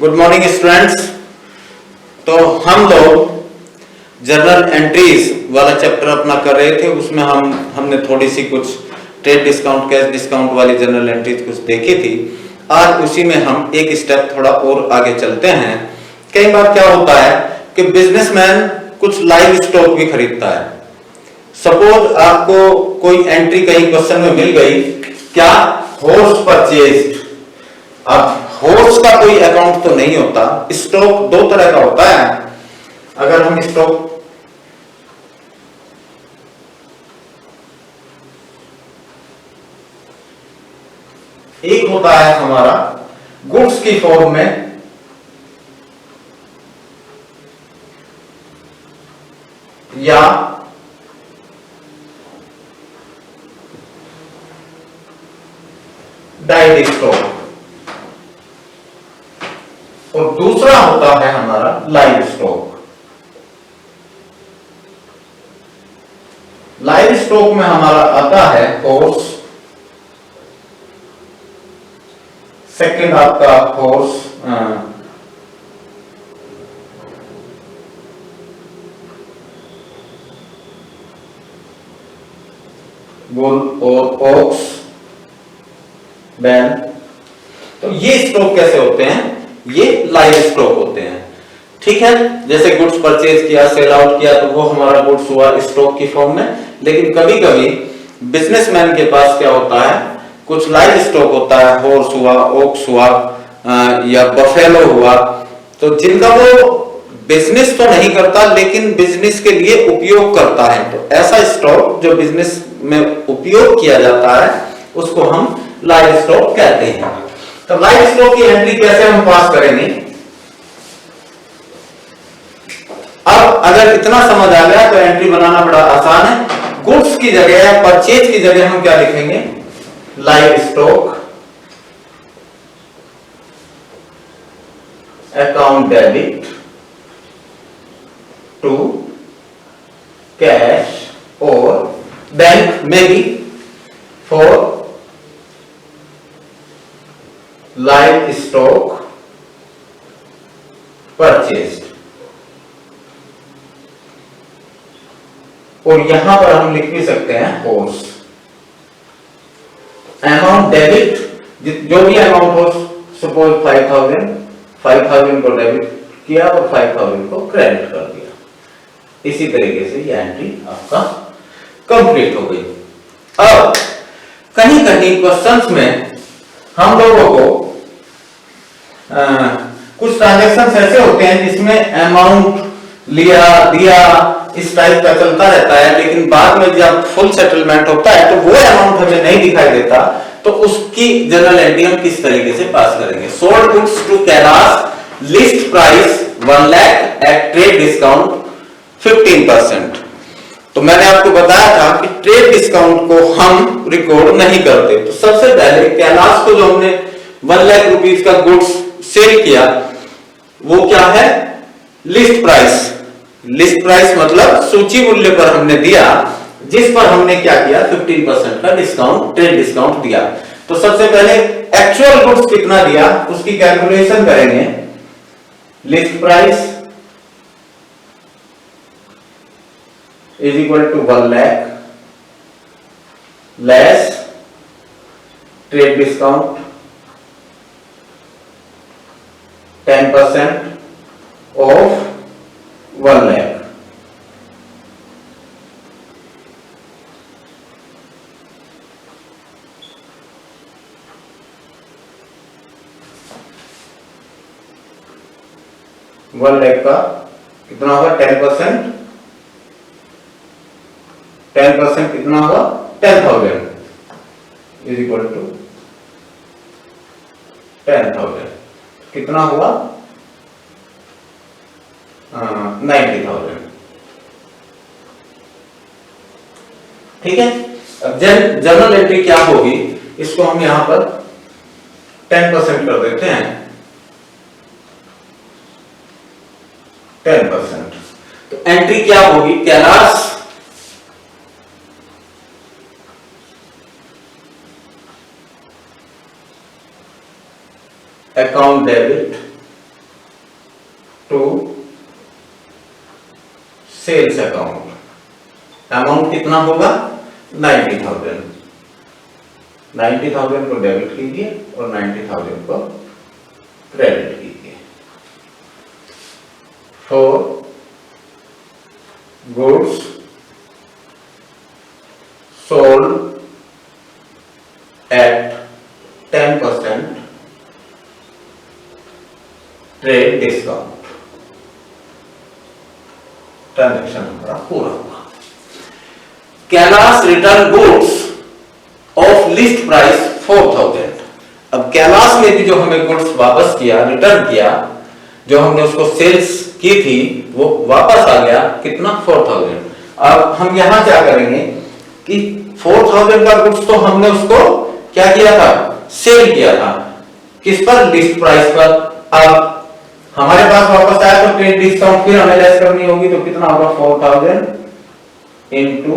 Good morning students. तो हम लोग जर्नल एंट्रीज वाला चैप्टर अपना कर रहे थे। उसमें हमने थोड़ी सी कुछ ट्रेड डिस्काउंट, कैश डिस्काउंट वाली जर्नल एंट्रीज कुछ देखी थी। आज उसी में हम एक स्टेप थोड़ा और आगे चलते हैं। कई बार क्या होता है कि बिजनेसमैन कुछ लाइव स्टॉक भी खरीदता है। सपोज आपको कोई एंट्री कहीं क्वेश्चन में मिल गई, क्या हॉर्स परचेज्ड। अब हॉर्स का कोई अकाउंट तो नहीं होता। स्टॉक दो तरह का होता है। अगर हम स्टॉक एक होता है हमारा गुड्स की फॉर्म में, या डाइड स्टॉक, और दूसरा होता है हमारा लाइव स्टॉक। लाइव स्टॉक में हमारा आता है हॉर्स, सेकंड आपका हॉर्स बुल और ऑक्स, बैल। तो ये स्टॉक कैसे होते हैं? ये लाइव स्टॉक होते हैं। ठीक है, जैसे गुड्स परचेज किया, सेल आउट किया, तो वो हमारा गुड्स हुआ स्टॉक की फॉर्म में। लेकिन कभी कभी बिजनेसमैन के पास क्या होता है, कुछ लाइव स्टॉक होता है। हॉर्स हुआ, ओक्स हुआ, या बफेलो हुआ, तो जिनका वो बिजनेस तो नहीं करता लेकिन बिजनेस के लिए उपयोग करता है। तो ऐसा स्टॉक जो बिजनेस में उपयोग किया जाता है उसको हम लाइव स्टॉक कहते हैं। तो लाइव स्टॉक की एंट्री कैसे हम पास करेंगे? अब अगर इतना समझ आ गया तो एंट्री बनाना बड़ा आसान है। गुड्स की जगह या परचेज की जगह हम क्या लिखेंगे? Live stock account debit to cash और बैंक में भी फॉर लाइव स्टॉक परचेज। और यहां पर हम लिख भी सकते हैं हॉर्स। अमाउंट डेबिट, जो भी अमाउंट हो, सपोज 5000 को डेबिट किया और 5000 को क्रेडिट कर दिया। इसी तरीके से ये एंट्री आपका कंप्लीट हो गई। अब कहीं कहीं क्वेश्चंस में हम लोगों को कुछ ट्रांजैक्शंस ऐसे होते हैं जिसमें अमाउंट लिया दिया इस टाइप का चलता रहता है, लेकिन बाद में जब फुल सेटलमेंट होता है तो वो अमाउंट हमें नहीं दिखाई देता। तो उसकी जनरल एंट्री हम किस तरीके से पास करेंगे? Sold goods to Kailash, list price 1 lakh at trade discount 15%। तो मैंने आपको बताया था कि ट्रेड डिस्काउंट को हम रिकॉर्ड नहीं करते। तो सबसे पहले कैलाश को जो हमने 1 लाख रुपीस का गुड्स सेल किया, वो क्या है? List price. लिस्ट प्राइस मतलब सूची मूल्य पर हमने दिया, जिस पर हमने क्या किया? 15% का डिस्काउंट, ट्रेड डिस्काउंट दिया। तो सबसे पहले एक्चुअल गुड्स कितना दिया उसकी कैलकुलेशन करेंगे। List price is equal to 1 lakh less trade discount 10% of 1 lakh. One lakh का कितना होगा? 10%। 10% कितना होगा? 10,000 इज इक्वल टू 10,000 कितना हुआ? 90,000। ठीक है। अब जनरल एंट्री क्या होगी, इसको हम यहां पर 10% कर देते हैं। 10%। तो एंट्री क्या होगी? Kailash account debit sales account, amount कितना होगा 90,000, 90,000 को डेबिट कीजिए और 90,000 को क्रेडिट कीजिए। For goods sold at 10% trade discount, transaction हमारा पूरा हुआ। Kailash return goods of list price 4,000। अब कैलाश ने भी जो हमें गुड्स वापस किया, रिटर्न किया, जो हमने उसको सेल्स की थी वो वापस आ गया कितना 4,000। अब हम यहां क्या करेंगे कि 4,000 का गुड्स तो हमने उसको क्या किया था, सेल किया था, किस पर, लिस्ट प्राइस पर। अब हमारे पास वापस आया तो ट्रेड डिस्काउंट फिर हमें लेस करनी होगी, तो कितना होगा 4,000 into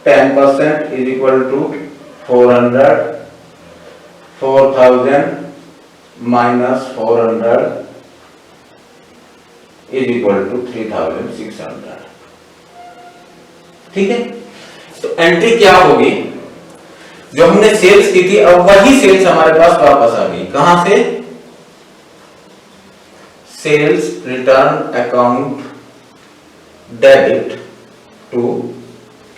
10% is equal to 400, 4,000 minus 400 is equal to 3,600। ठीक है, तो एंट्री क्या होगी, जो हमने सेल्स की थी अब वही सेल्स हमारे पास वापस आ गई, कहां से, sales return account debit to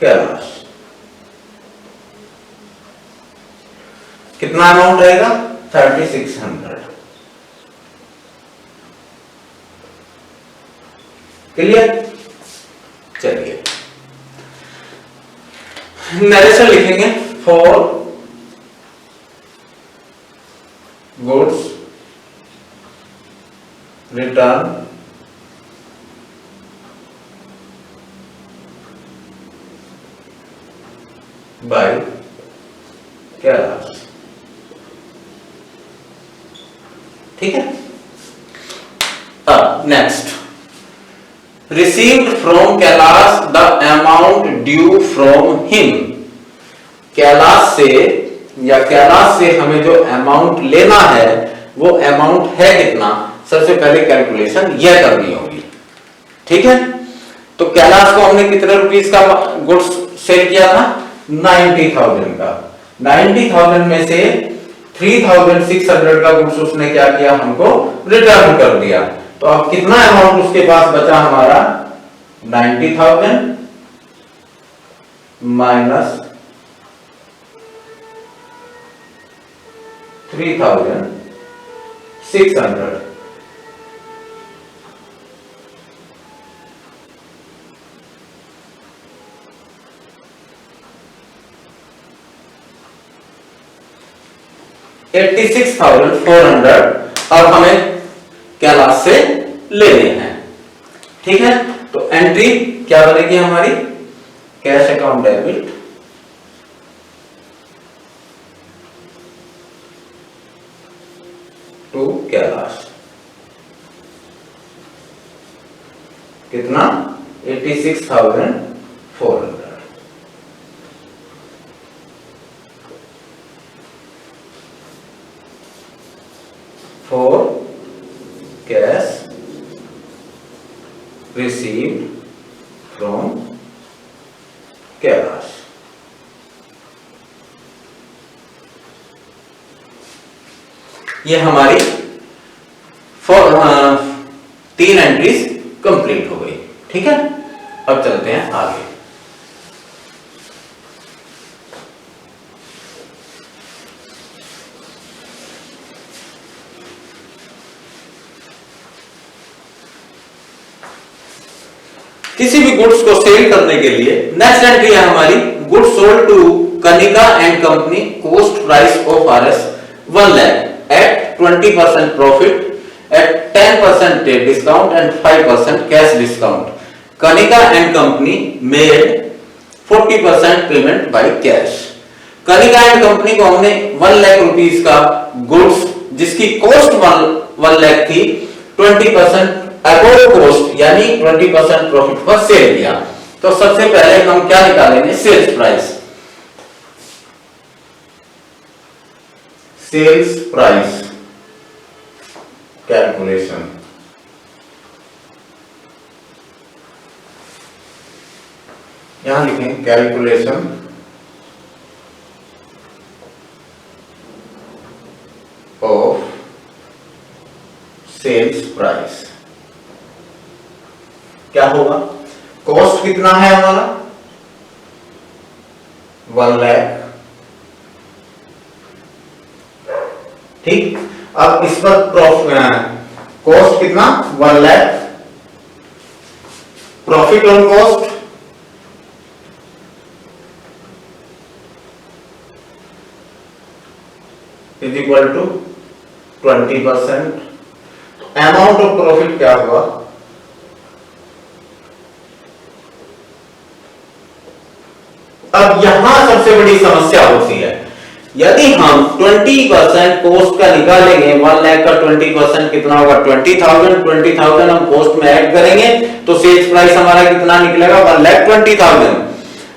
Kailash. कितना अमाउंट रहेगा 3,600। क्लियर, चलिए नरेशन लिखेंगे। For goods return by Kailash. ठीक है, अब next, received from Kailash the amount due from him. Kailash से या कैलाश से हमें जो अमाउंट लेना है वो अमाउंट है कितना, सबसे पहले कैलकुलेशन यह करनी होगी। ठीक है, तो कैलाश को हमने कितने रुपीस का गुड्स सेल किया था 90,000 का, 90,000 में से 3,600 का गुड्स उसने क्या किया, हमको रिटर्न कर दिया। तो अब कितना अमाउंट उसके पास बचा हमारा 90,000 माइनस 3,600। $86,400 अब हमें कैलाश से लेने हैं। ठीक है, तो एंट्री क्या बनेगी हमारी, cash account debit to Kailash. कितना 86,400। For cash received from Kailash. ये हमारी 3 एंट्रीज कंप्लीट हो गई। ठीक है, अब चलते हैं आगे। किसी भी गुड्स को सेल करने के लिए नेक्स्ट एंट्री है हमारी, goods sold to Kanika and company, cost price of RS 1 lakh at 20% profit at 10% trade discount and 5% cash discount. Kanika and company made 40% payment by cash. Kanika and company को हमने 1 लाख रुपीस का goods जिसकी cost 1 lakh थी 20% above cost यानी 20% profit पर cell किया। तो सबसे पहले हम क्या निकालेंगे, sales price. Sales price calculation calculation of sales price क्या होगा? कॉस्ट कितना है हमारा? 1 लाख। ठीक, अब इस पर कॉस्ट कितना? 1 lakh. Profit on cost is equal to 20%। Amount of profit क्या हुआ? अब यहां सबसे बड़ी समस्या होती है, यदि हम 20% कॉस्ट का निकालेंगे, 1 लाख का 20% कितना होगा? 20,000 हम कॉस्ट में ऐड करेंगे तो सेल्स प्राइस हमारा कितना निकलेगा? 1,20,000।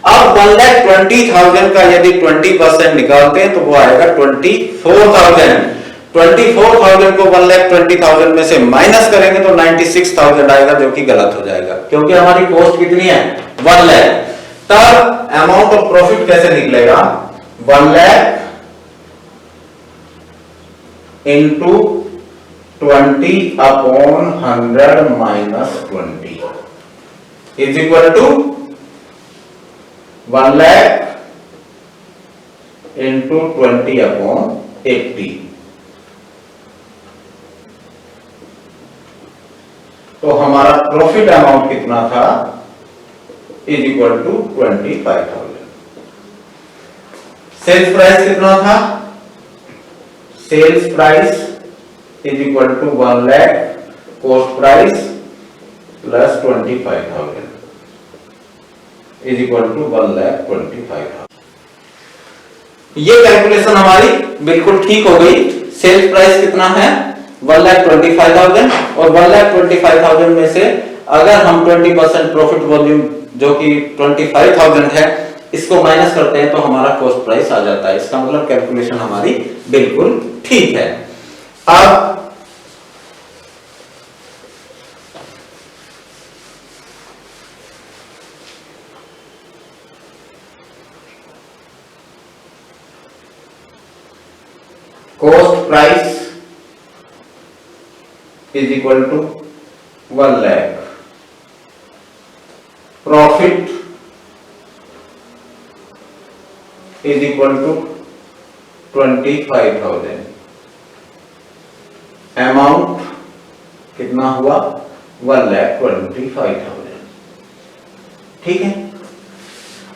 अब 1,20,000 का यदि 20% निकालते हैं तो वो आएगा 24,000। 24,000 को 1,20,000 में से माइनस करेंगे तो 96,000 आएगा, जो कि गलत हो जाएगा क्योंकि हमारी कॉस्ट कितनी है? 1 लाख। तब अमाउंट ऑफ प्रॉफिट कैसे निकलेगा? 1 lakh into 20/100 minus 20 is equal to 1 lakh into 20/80। तो हमारा प्रॉफिट अमाउंट कितना था? Is equal to 25,000। Sales price कितना था? Sales price is equal to 1 lakh cost price plus 25,000 is equal to 1,25,000। ये कैलकुलेशन हमारी बिल्कुल ठीक हो गई। सेल्स प्राइस कितना है? 1,25,000 और 1,25,000 में से अगर हम 20% प्रॉफिट वॉल्यूम जो कि 25,000 है इसको माइनस करते हैं तो हमारा कॉस्ट प्राइस आ जाता है। इसका मतलब कैलकुलेशन हमारी बिल्कुल ठीक है। अब cost price is equal to 1 lakh, profit is equal to 25,000, amount कितना हुआ? 1,25,000। ठीक है,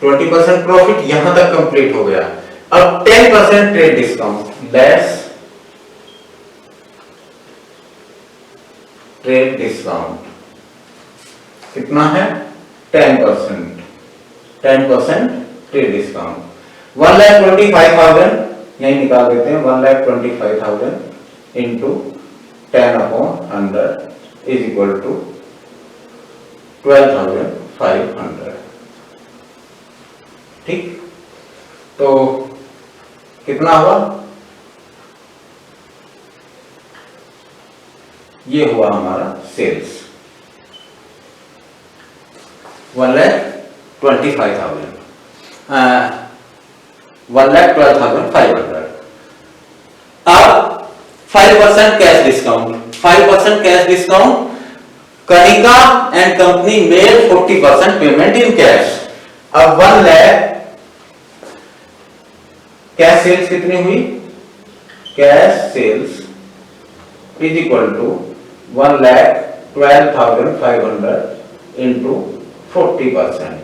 20% प्रॉफिट यहां तक कंप्लीट हो गया। अब 10% trade discount less trade discount कितना है? 10%। 10% ट्रेड डिस्काउंट 1,25,000 यही निकाल देते हैं। 1,25,000 इंटू 10/100 इज इक्वल टू 12,500। ठीक, तो कितना हुआ? ये हुआ हमारा सेल्स 1,25,000, 1,12,500। अब 5% cash discount, 5% cash discount, Kanika and company made 40% payment in cash. अब 1 लाख कैश सेल्स कितनी हुई? Cash sales is equal to 1,12,500 into 40%।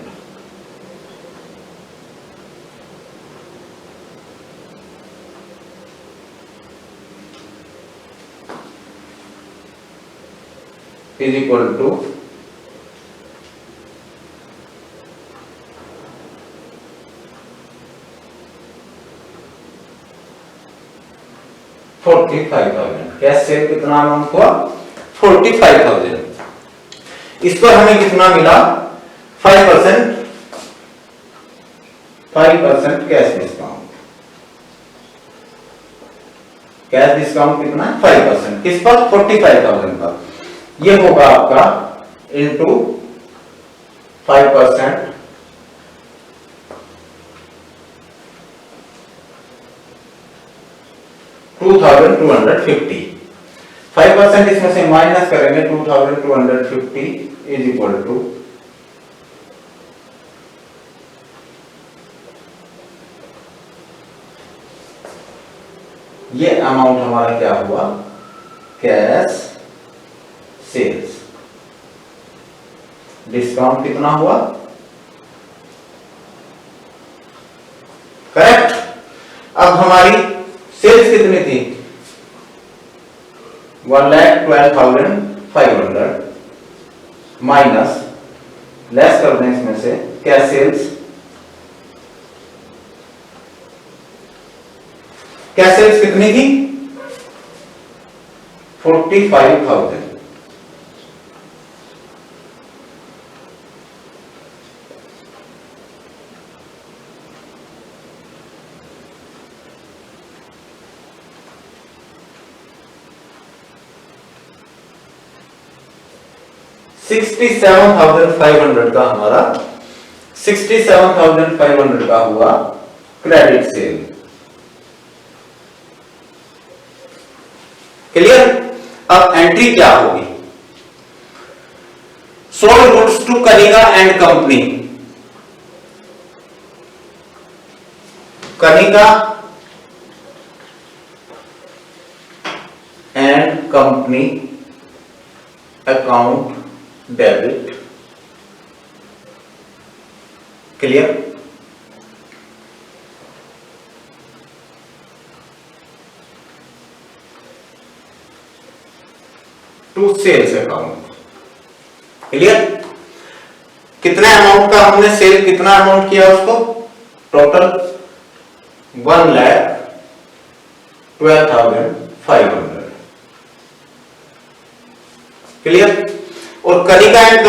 Is equal to 45,000। Cash sale कितना अमाउंट हुआ? 45,000। इस पर हमें कितना मिला? 5% कैश डिस्काउंट। कैश डिस्काउंट कितना है? 5%। किस पर? 45,000 पर। ये होगा आपका इंटू 5% 2250। 5% इसमें से माइनस करेंगे 2250 इज इक्वल टू ये अमाउंट हमारा क्या हुआ, कैश सेल्स। डिस्काउंट कितना हुआ, करेक्ट। अब हमारी सेल्स कितनी थी, 1,12,500 माइनस लेस कर दें इसमें से कैश सेल्स। कैश सेल्स कितनी थी, 45,000। $67,500 का हमारा 67,500 का हुआ क्रेडिट सेल। क्लियर। अब एंट्री क्या होगी, sold goods to Kanika and company. Kanika and company account debit. Clear. To sales account. Clear. कितने अमाउंट का हमने सेल, कितना अमाउंट किया उसको, टोटल 1,12,500। क्लियर। और कनिका एंड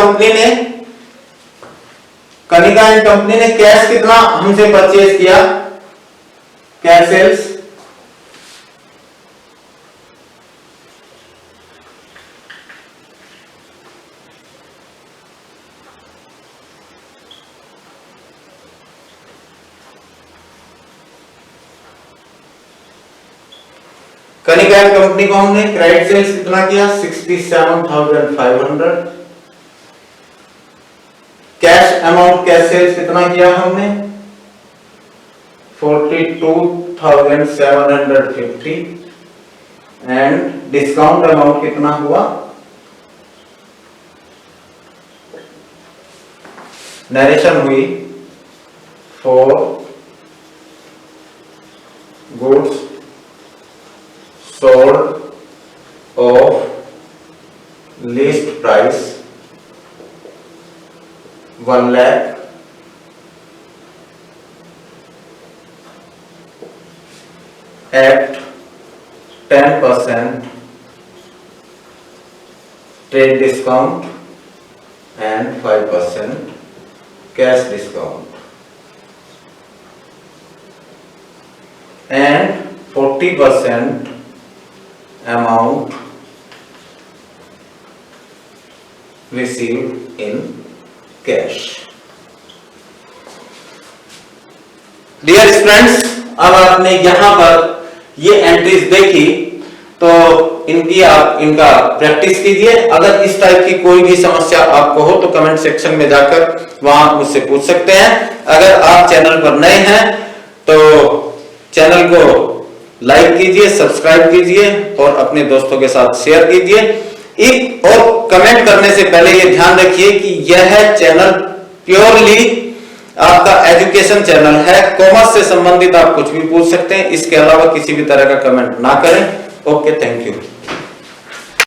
कंपनी ने कैश कितना हमसे परचेज किया, cash sales Kanika and company को हमने क्रेडिट सेल्स कितना किया, 67,500। कैश अमाउंट, कैश सेल्स कितना किया हमने, 42,750। एंड डिस्काउंट अमाउंट कितना हुआ, नरेशन हुई for goods sold of list price 1 lakh at 10% trade discount and 5% cash discount and 40% amount received in cash। Dear students, अब आपने यहां पर ये एंट्रीज देखी तो इनका प्रैक्टिस कीजिए। अगर इस टाइप की कोई भी समस्या आपको हो तो कमेंट सेक्शन में जाकर वहां मुझसे पूछ सकते हैं। अगर आप चैनल पर नए हैं तो चैनल को लाइक कीजिए, सब्सक्राइब कीजिए और अपने दोस्तों के साथ शेयर कीजिए। और कमेंट करने से पहले ये ध्यान रखिए कि यह चैनल प्योरली आपका एजुकेशन चैनल है। कॉमर्स से संबंधित आप कुछ भी पूछ सकते हैं, इसके अलावा किसी भी तरह का कमेंट ना करें। Okay, thank you.